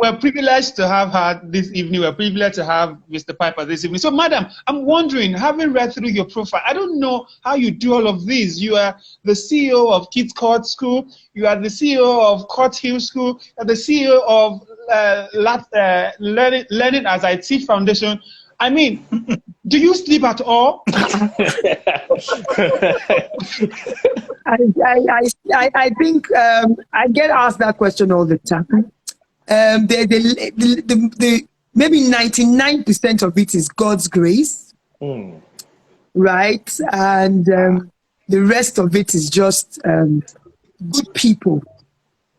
We're privileged to have her this evening. We're privileged to have Mr. Piper this evening. So, madam, I'm wondering, having read through your profile, I don't know how you do all of this. You are the CEO of Kids Court School. You are the CEO of Court Hill School. You are the CEO of learning as I teach foundation. I mean, do you sleep at all? I think I get asked that question all the time. Maybe 99% of it is God's grace, right? And the rest of it is just good people.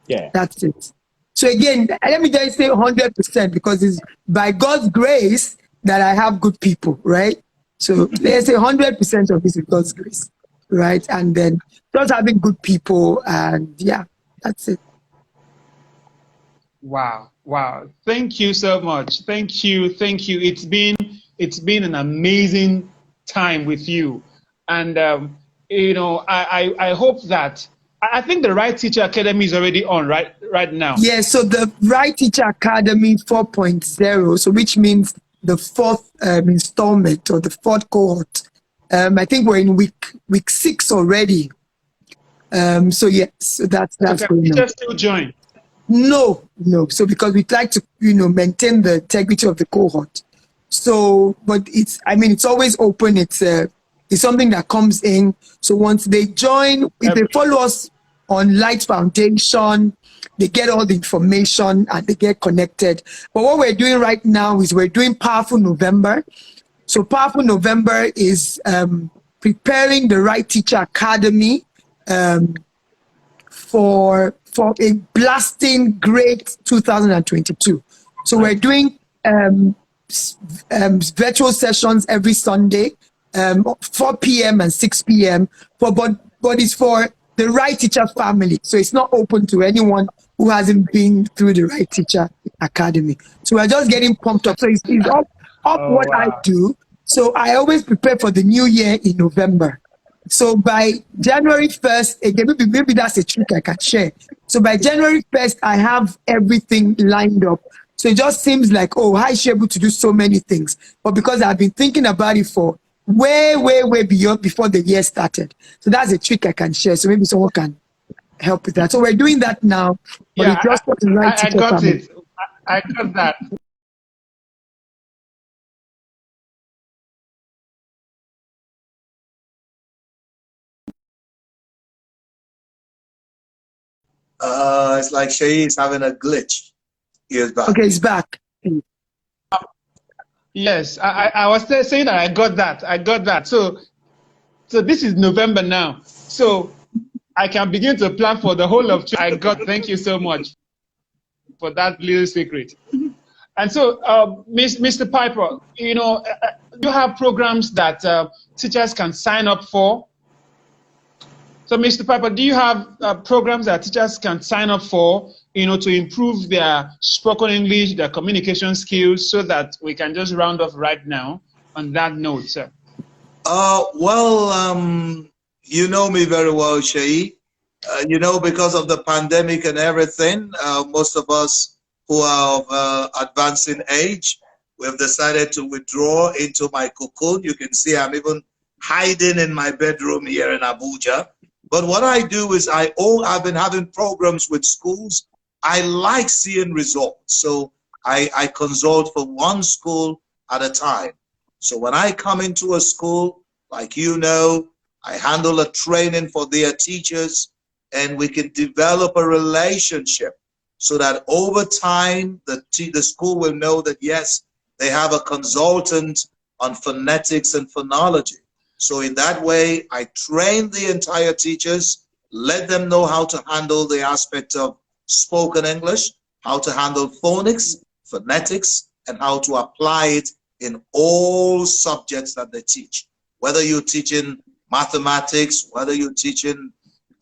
Yeah, that's it. So again, let me just say 100% because it's by God's grace that I have good people, right? So let's say 100% of it is God's grace, right? And then just having good people, and yeah, that's it. Wow. Thank you so much. Thank you. It's been an amazing time with you. And I hope that I think the Right Teacher Academy is already on right now. Yeah, so the Right Teacher Academy 4.0, so which means the fourth installment or the fourth cohort. I think we're in week 6 already. So yes, so that's can going on. Teachers still join? No. So because we'd like to, maintain the integrity of the cohort. So, but it's always open. It's something that comes in. So once they join, if they follow us on Light Foundation, they get all the information and they get connected. But what we're doing right now is we're doing Powerful November. So Powerful November is preparing the Right Teacher Academy for a blasting great 2022. So we're doing virtual sessions every Sunday, 4 p.m. and 6 p.m. But it's for the Right Teacher family. So it's not open to anyone who hasn't been through the Right Teacher Academy. So we're just getting pumped up. So it's up what wow. I do. So I always prepare for the new year in November. So by January 1st, again, maybe that's a trick I can share. So by January 1st, I have everything lined up. So it just seems like, how is she able to do so many things? But because I've been thinking about it for way beyond before the year started. So that's a trick I can share. So maybe someone can help with that. So we're doing that now. But Yeah, it's just for the Right Teacher got family. it. I got that. It's like Shay is having a glitch. He is back. Okay, it's back. Yes, I was saying that I got that. So this is November now. So I can begin to plan for the whole of. Thank you so much for that little secret. And so, Mr. Piper, you have programs that teachers can sign up for. So, Mr. Piper, do you have programs that teachers can sign up for, to improve their spoken English, their communication skills, so that we can just round off right now on that note, sir? You know me very well, Shay. Because of the pandemic and everything, most of us who are of advancing age, we've decided to withdraw into my cocoon. You can see I'm even hiding in my bedroom here in Abuja. But what I do is I've been having programs with schools. I like seeing results. So I consult for one school at a time. So when I come into a school, like I handle a training for their teachers, and we can develop a relationship so that over time, the school will know that, yes, they have a consultant on phonetics and phonology. So in that way, I train the entire teachers, let them know how to handle the aspect of spoken English, how to handle phonics, phonetics, and how to apply it in all subjects that they teach. Whether you're teaching mathematics, whether you're teaching,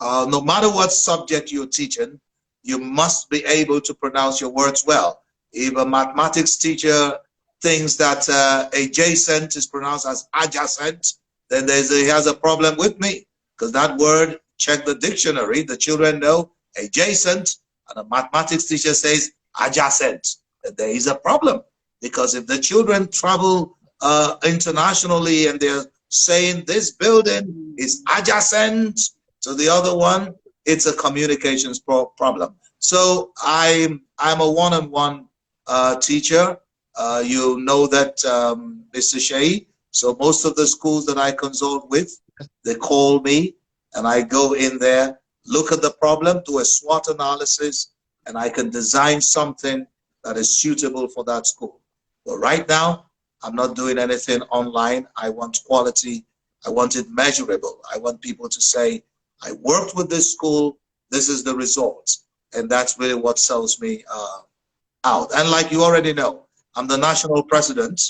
no matter what subject you're teaching, you must be able to pronounce your words well. If a mathematics teacher thinks that adjacent is pronounced as adjacent, then he has a problem with me, because that word, check the dictionary, the children know adjacent, and a mathematics teacher says adjacent. There is a problem, because if the children travel internationally and they're saying this building is adjacent to the other one, it's a communications problem. So I'm a one-on-one teacher. You know that, Mr. Shea. So most of the schools that I consult with, they call me and I go in there, look at the problem, do a SWOT analysis, and I can design something that is suitable for that school. But right now, I'm not doing anything online. I want quality. I want it measurable. I want people to say, I worked with this school, this is the result. And that's really what sells me out. And like you already know, I'm the national president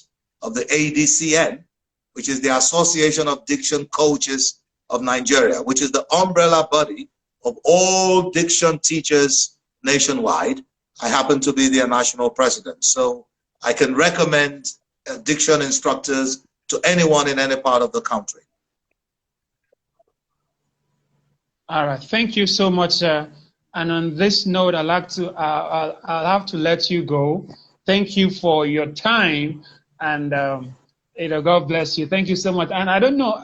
of the ADCN, which is the Association of Diction Coaches of Nigeria, which is the umbrella body of all diction teachers nationwide. I happen to be their national president. So I can recommend diction instructors to anyone in any part of the country. All right, thank you so much, sir. And on this note, I'll have to let you go. Thank you for your time, and God bless you. Thank you so much. And I don't know,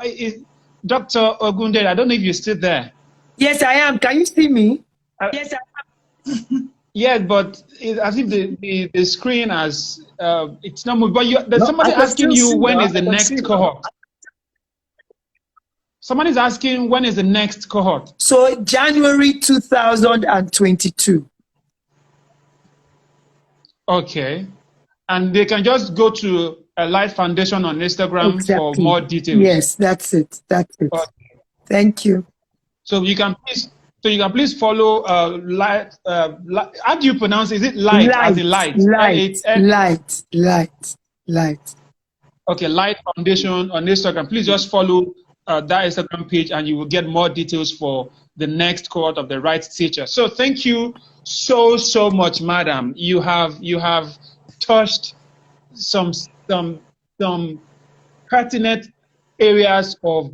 Dr. Ogundere, I don't know if you're still there. Yes, I am. Can you see me? Yes, I am. Yeah, but it's as if the screen has it's not moving. But there's somebody asking you when is the next cohort. Someone is asking when is the next cohort. So January 2022. Okay, and they can just go to a Light Foundation on Instagram for more details. Yes, that's it. That's it. Okay. Thank you. So you can please follow Light. How do you pronounce it? Is it Light? As in light? Light. Okay, Light Foundation on Instagram. Please just follow that Instagram page, and you will get more details for the next cohort of the right teacher. So thank you so much, madam. You have touched some pertinent areas of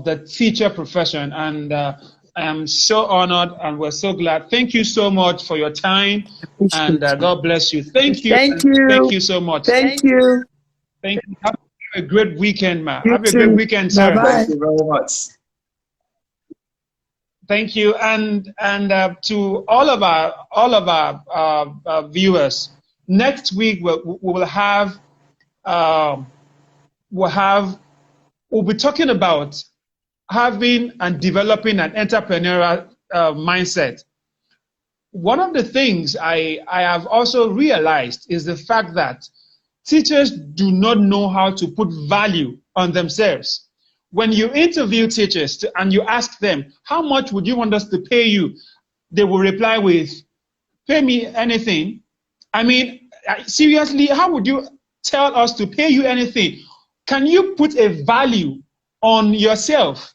the teacher profession, and I am so honored, and we're so glad. Thank you so much for your time, and God bless you. Thank you. Thank you. Thank you so much. Thank you. Thank you. Have a great weekend, man. Have a great weekend, sir. Bye-bye. Thank you very much. Thank you, and to all of our viewers. Next week we'll be talking about having and developing an entrepreneurial mindset. One of the things I have also realized is the fact that teachers do not know how to put value on themselves. When you interview teachers and you ask them, how much would you want us to pay you? They will reply with, pay me anything. I mean, seriously, how would you tell us to pay you anything? Can you put a value on yourself?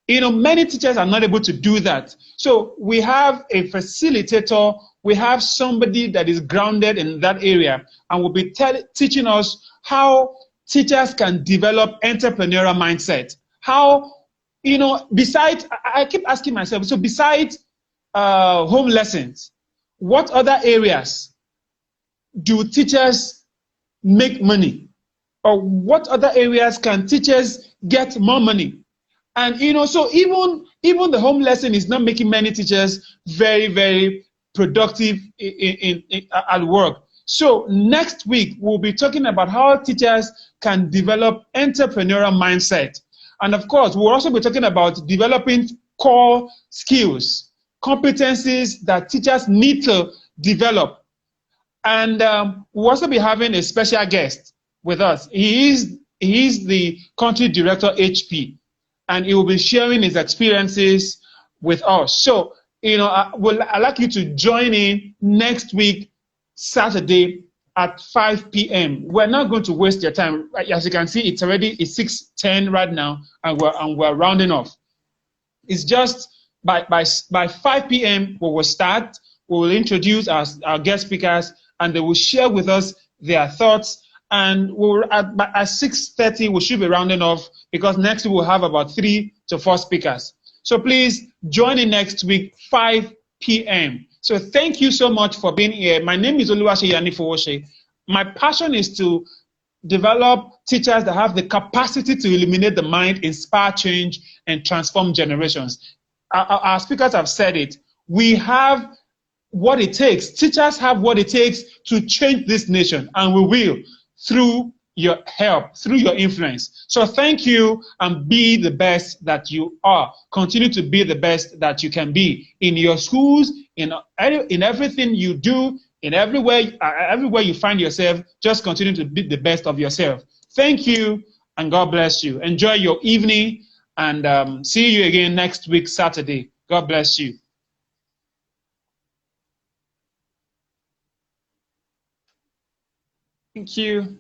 You know, many teachers are not able to do that. So we have a facilitator, we have somebody that is grounded in that area, and will be teaching us how teachers can develop entrepreneurial mindset. How, you know, besides, I keep asking myself, so besides home lessons, what other areas do teachers make money? Or what other areas can teachers get more money? And, you know, so even the home lesson is not making many teachers very, very productive at work. So next week, we'll be talking about how teachers can develop entrepreneurial mindset. And of course, we'll also be talking about developing core skills, competencies that teachers need to develop. And we'll also be having a special guest with us. He is the country director, HP, and he will be sharing his experiences with us. So, you know, I'd like you to join in next week, Saturday at 5 p.m. We're not going to waste your time. As you can see, it's 6:10 right now, and we're rounding off. It's just by 5 p.m. we will start. We will introduce our guest speakers, and they will share with us their thoughts. And at 6:30 we should be rounding off, because next week we'll have about 3 to 4 speakers. So please join in next week, 5 p.m. So thank you so much for being here. My name is Oluwaseyi Anifowose. My passion is to develop teachers that have the capacity to illuminate the mind, inspire change, and transform generations. Our speakers have said it. We have what it takes. Teachers have what it takes to change this nation, and we will through your help, through your influence. So thank you, and be the best that you are. Continue to be the best that you can be in your schools, in everything you do, in everywhere you find yourself. Just continue to be the best of yourself. Thank you, and God bless you. Enjoy your evening, and see you again next week, Saturday. God bless you. Thank you.